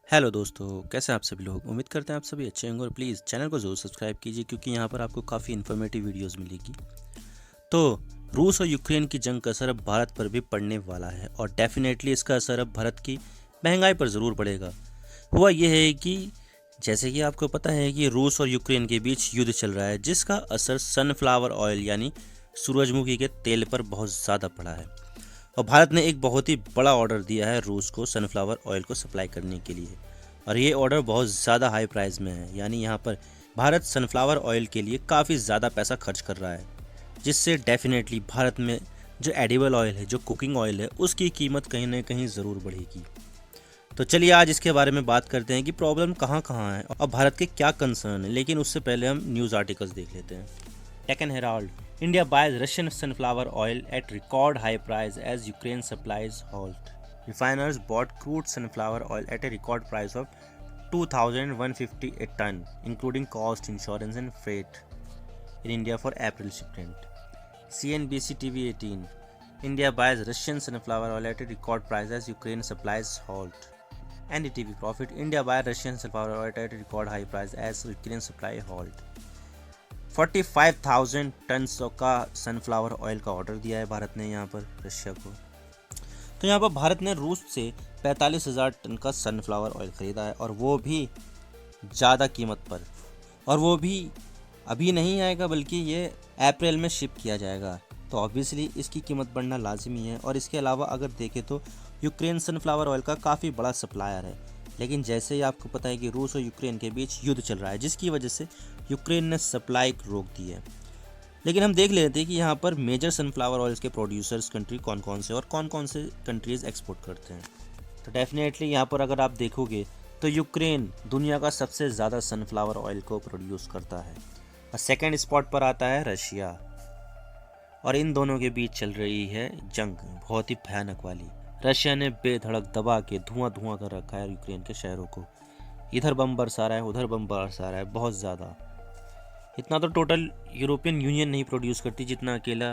Hello दोस्तों, कैसे हैं आप सभी लोग। उम्मीद करते हैं आप सभी अच्छे होंगे और प्लीज़ चैनल को ज़रूर सब्सक्राइब कीजिए क्योंकि यहाँ पर आपको काफ़ी इन्फॉर्मेटिव वीडियोस मिलेगी। तो रूस और यूक्रेन की जंग का असर अब भारत पर भी पड़ने वाला है और डेफिनेटली इसका असर अब भारत की महंगाई पर ज़रूर पड़ेगा। हुआ यह है कि जैसे कि आपको पता है कि रूस और यूक्रेन के बीच युद्ध चल रहा है जिसका असर सनफ्लावर ऑयल यानी सूरजमुखी के तेल पर बहुत ज़्यादा पड़ा है। और भारत ने एक बहुत ही बड़ा ऑर्डर दिया है रूस को सनफ्लावर ऑयल को सप्लाई करने के लिए और ये ऑर्डर बहुत ज़्यादा हाई प्राइस में है, यानी यहाँ पर भारत सनफ्लावर ऑयल के लिए काफ़ी ज़्यादा पैसा खर्च कर रहा है, जिससे डेफिनेटली भारत में जो एडिबल ऑयल है, जो कुकिंग ऑयल है, उसकी कीमत कहीं ना कहीं ज़रूर बढ़ेगी। तो चलिए आज इसके बारे में बात करते हैं कि प्रॉब्लम कहाँ कहाँ है और भारत के क्या कंसर्न है, लेकिन उससे पहले हम न्यूज़ आर्टिकल्स देख लेते हैं। Taken Herald, India buys Russian sunflower oil at record high price as Ukraine supplies halt. Refiners bought crude sunflower oil at a record price of 2,150 a ton, including cost, insurance and freight in India for April shipment. CNBC TV 18, India buys Russian sunflower oil at a record price as Ukraine supplies halt. NDTV profit, India buys Russian sunflower oil at a record high price as Ukraine supply halt. 45,000 ton का sunflower oil का order दिया है भारत ने यहाँ पर Russia को। तो यहाँ पर भारत ने रूस से 45,000 टन का सनफ्लावर ऑयल ख़रीदा है और वो भी ज़्यादा कीमत पर, और वो भी अभी नहीं आएगा बल्कि ये अप्रैल में शिप किया जाएगा। तो ऑब्वियसली इसकी कीमत बढ़ना लाजमी है। और इसके अलावा अगर देखें तो यूक्रेन सनफ्लावर ऑयल का काफ़ी बड़ा सप्लायर है, लेकिन जैसे ही आपको पता है कि रूस और यूक्रेन के बीच युद्ध चल रहा है जिसकी वजह से यूक्रेन ने सप्लाई रोक दी है। लेकिन हम देख लेते हैं कि यहाँ पर मेजर सनफ्लावर ऑयल्स के प्रोड्यूसर्स कंट्री कौन कौन से और कौन कौन से कंट्रीज़ एक्सपोर्ट करते हैं। तो डेफिनेटली यहाँ पर अगर आप देखोगे तो यूक्रेन दुनिया का सबसे ज़्यादा सनफ्लावर ऑयल को प्रोड्यूस करता है और सेकेंड स्पॉट पर आता है रशिया। और इन दोनों के बीच चल रही है जंग, बहुत ही भयानक वाली। रशिया ने बेधड़क दबा के धुआं धुआं कर रखा है यूक्रेन के शहरों को। इधर बम बरसा रहा है, उधर बम बरसा रहा है, बहुत ज़्यादा। इतना तो टोटल यूरोपियन यूनियन नहीं प्रोड्यूस करती जितना अकेला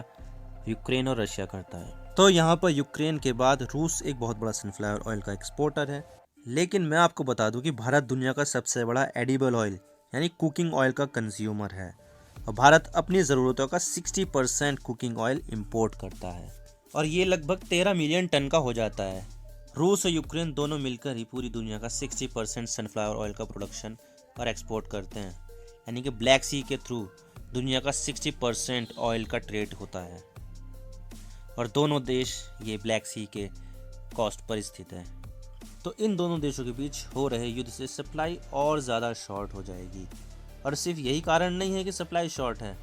यूक्रेन और रशिया करता है। तो यहाँ पर यूक्रेन के बाद रूस एक बहुत बड़ा सनफ्लावर ऑयल का एक्सपोर्टर है। लेकिन मैं आपको बता दूं कि भारत दुनिया का सबसे बड़ा एडिबल ऑयल यानी कुकिंग ऑयल का कंज्यूमर है और भारत अपनी ज़रूरतों का 60% कुकिंग ऑयल इंपोर्ट करता है और ये लगभग 13 मिलियन टन का हो जाता है। रूस और यूक्रेन दोनों मिलकर ही पूरी दुनिया का 60% सनफ्लावर ऑयल का प्रोडक्शन और एक्सपोर्ट करते हैं, यानी कि ब्लैक सी के थ्रू दुनिया का 60% ऑयल का ट्रेड होता है और दोनों देश ये ब्लैक सी के कॉस्ट पर स्थित है। तो इन दोनों देशों के बीच हो रहे युद्ध से सप्लाई और ज़्यादा शॉर्ट हो जाएगी। और सिर्फ यही कारण नहीं है कि सप्लाई शॉर्ट है,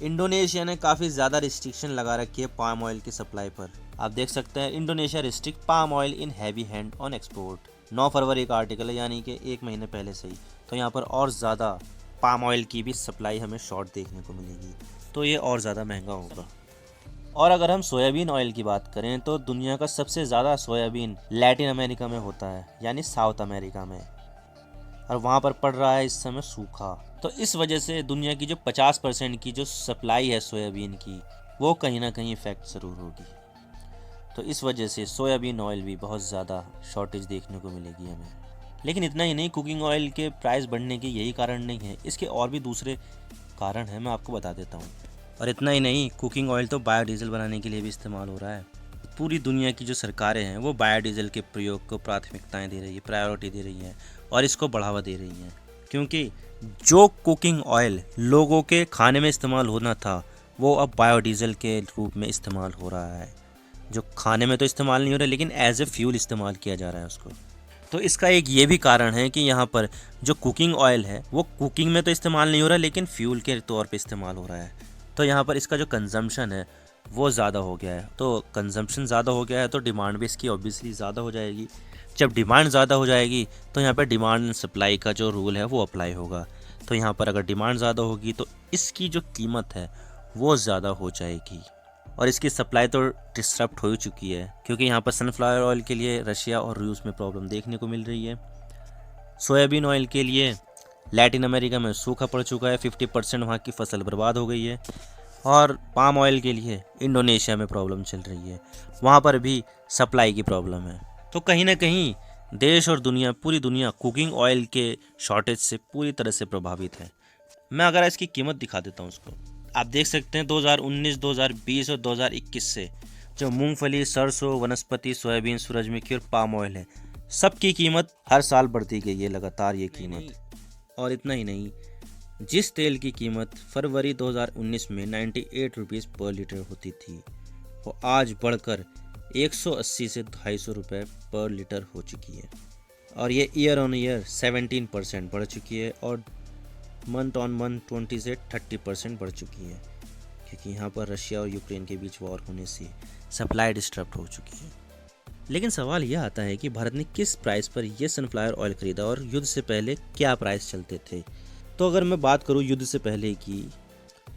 इंडोनेशिया ने काफ़ी ज़्यादा रिस्ट्रिक्शन लगा रखी है पाम ऑयल की सप्लाई पर। आप देख सकते हैं Indonesia restrict palm oil in heavy hand on export. 9 फरवरी का आर्टिकल है, यानी कि एक महीने पहले से ही। तो यहाँ पर और ज़्यादा पाम ऑयल की भी सप्लाई हमें शॉर्ट देखने को मिलेगी, तो ये और ज़्यादा महंगा होगा। और अगर हम सोयाबीन ऑयल की बात करें तो दुनिया का सबसे ज़्यादा सोयाबीन लैटिन अमेरिका में होता है, यानी साउथ अमेरिका में, और वहाँ पर पड़ रहा है इस समय सूखा। तो इस वजह से दुनिया की जो 50% की जो सप्लाई है सोयाबीन की, वो कहीं ना कहीं इफेक्ट ज़रूर होगी। तो इस वजह से सोयाबीन ऑयल भी बहुत ज़्यादा शॉर्टेज देखने को मिलेगी हमें। लेकिन इतना ही नहीं, कुकिंग ऑयल के प्राइस बढ़ने के यही कारण नहीं है, इसके और भी दूसरे कारण हैं, मैं आपको बता देता हूँ। और इतना ही नहीं, कुकिंग ऑयल तो बायोडीजल बनाने के लिए भी इस्तेमाल हो रहा है। पूरी दुनिया की जो सरकारें हैं वो बायोडीजल के प्रयोग को प्राथमिकताएं दे रही है, प्रायोरिटी दे रही हैं और इसको बढ़ावा दे रही हैं, क्योंकि जो कुकिंग ऑयल लोगों के खाने में इस्तेमाल होना था वो अब बायोडीजल के रूप में इस्तेमाल हो रहा है। जो खाने में तो इस्तेमाल नहीं हो रहा, लेकिन एज ए फ्यूल इस्तेमाल किया जा रहा है उसको। तो इसका एक ये भी कारण है कि यहाँ पर जो कुकिंग ऑयल है वो कुकिंग में तो इस्तेमाल नहीं हो रहा, लेकिन फ्यूल के तौर पे इस्तेमाल हो रहा है। तो यहाँ पर इसका जो कंजम्पशन है वो ज़्यादा हो गया है। तो कंजम्पशन ज़्यादा हो गया है तो डिमांड भी इसकी ऑब्वियसली ज़्यादा हो जाएगी। जब डिमांड ज़्यादा हो जाएगी तो यहाँ पर डिमांड एंड सप्लाई का जो रूल है वो अप्लाई होगा। तो यहाँ पर अगर डिमांड ज़्यादा होगी तो इसकी जो कीमत है वो ज़्यादा हो जाएगी। और इसकी सप्लाई तो डिस्टर्ब हो चुकी है, क्योंकि यहाँ पर सनफ्लावर ऑयल के लिए रशिया और रूस में प्रॉब्लम देखने को मिल रही है। सोयाबीन ऑयल के लिए लैटिन अमेरिका में सूखा पड़ चुका है, 50% वहाँ की फसल बर्बाद हो गई है। और पाम ऑयल के लिए इंडोनेशिया में प्रॉब्लम चल रही है, वहाँ पर भी सप्लाई की प्रॉब्लम है। तो कहीं ना कहीं देश और दुनिया, पूरी दुनिया कुकिंग ऑयल के शॉर्टेज से पूरी तरह से प्रभावित है। मैं अगर इसकी कीमत दिखा देता हूँ उसको, आप देख सकते हैं 2019, 2020 और 2021 से जो मूंगफली, सरसों, वनस्पति, सोयाबीन, सूरजमुखी और पाम ऑयल है, सबकी कीमत हर साल बढ़ती गई है लगातार ये कीमत। और इतना ही नहीं, जिस तेल की कीमत फरवरी 2019 में 98 रुपीज़ पर लीटर होती थी, वो आज बढ़कर 180 से 250 रुपये पर लीटर हो चुकी है। और ये ईयर ऑन ईयर 17% बढ़ चुकी है और मंथ ऑन मंथ 20 से 30% बढ़ चुकी है, क्योंकि यहाँ पर रशिया और यूक्रेन के बीच वॉर होने से सप्लाई डिस्टर्ब हो चुकी है। लेकिन सवाल यह आता है कि भारत ने किस प्राइस पर यह सनफ्लावर ऑयल खरीदा और युद्ध से पहले क्या प्राइस चलते थे। तो अगर मैं बात करूँ युद्ध से पहले की,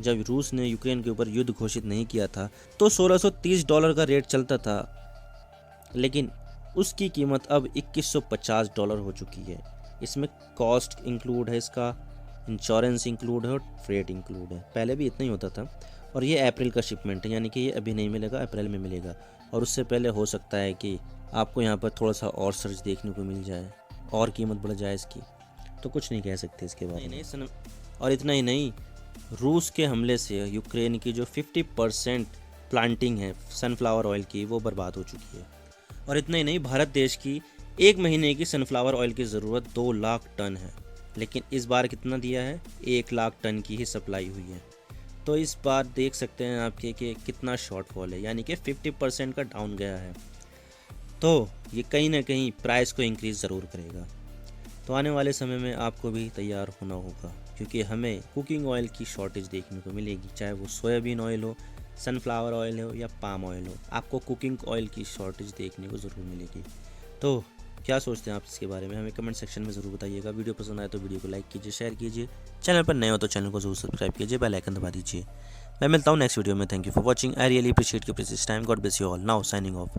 जब रूस ने यूक्रेन के ऊपर युद्ध घोषित नहीं किया था तो $1630 का रेट चलता था, लेकिन उसकी कीमत अब $2150 हो चुकी है। इसमें कॉस्ट इंक्लूड है, इसका इंश्योरेंस इंक्लूड है और फ्रेट इंक्लूड है। पहले भी इतना ही होता था। और ये अप्रैल का शिपमेंट है, यानी कि ये अभी नहीं मिलेगा, अप्रैल में मिलेगा। और उससे पहले हो सकता है कि आपको यहाँ पर थोड़ा सा और सर्च देखने को मिल जाए और कीमत बढ़ जाए इसकी, तो कुछ नहीं कह सकते इसके बारे में। और इतना ही नहीं, रूस के हमले से यूक्रेन की जो 50% प्लांटिंग है सनफ्लावर ऑयल की, वो बर्बाद हो चुकी है। और इतना ही नहीं, भारत देश की 1 महीने की सनफ्लावर ऑयल की ज़रूरत 2 लाख टन है, लेकिन इस बार कितना दिया है, 1 लाख टन की ही सप्लाई हुई है। तो इस बार देख सकते हैं आपके कि कितना शॉर्टफॉल है, यानी कि 50% का डाउन गया है। तो ये कहीं ना कहीं प्राइस को इंक्रीज़ ज़रूर करेगा। तो आने वाले समय में आपको भी तैयार होना होगा, क्योंकि हमें कुकिंग ऑयल की शॉर्टेज देखने को मिलेगी, चाहे वो सोयाबीन ऑयल हो, सनफ्लावर ऑयल हो या पाम ऑयल हो, आपको कुकिंग ऑयल की शॉर्टेज देखने को ज़रूर मिलेगी। तो क्या सोचते हैं आप इसके बारे में, हमें कमेंट सेक्शन में ज़रूर बताइएगा। वीडियो पसंद आए तो वीडियो को लाइक कीजिए, शेयर कीजिए। चैनल पर नए हो तो चैनल को ज़रूर सब्सक्राइब कीजिए, बेल आइकन दबा दीजिए। मैं मिलता हूँ नेक्स्ट वीडियो में। Thank you for watching. I really appreciate your precious time. God bless you all. Now signing off.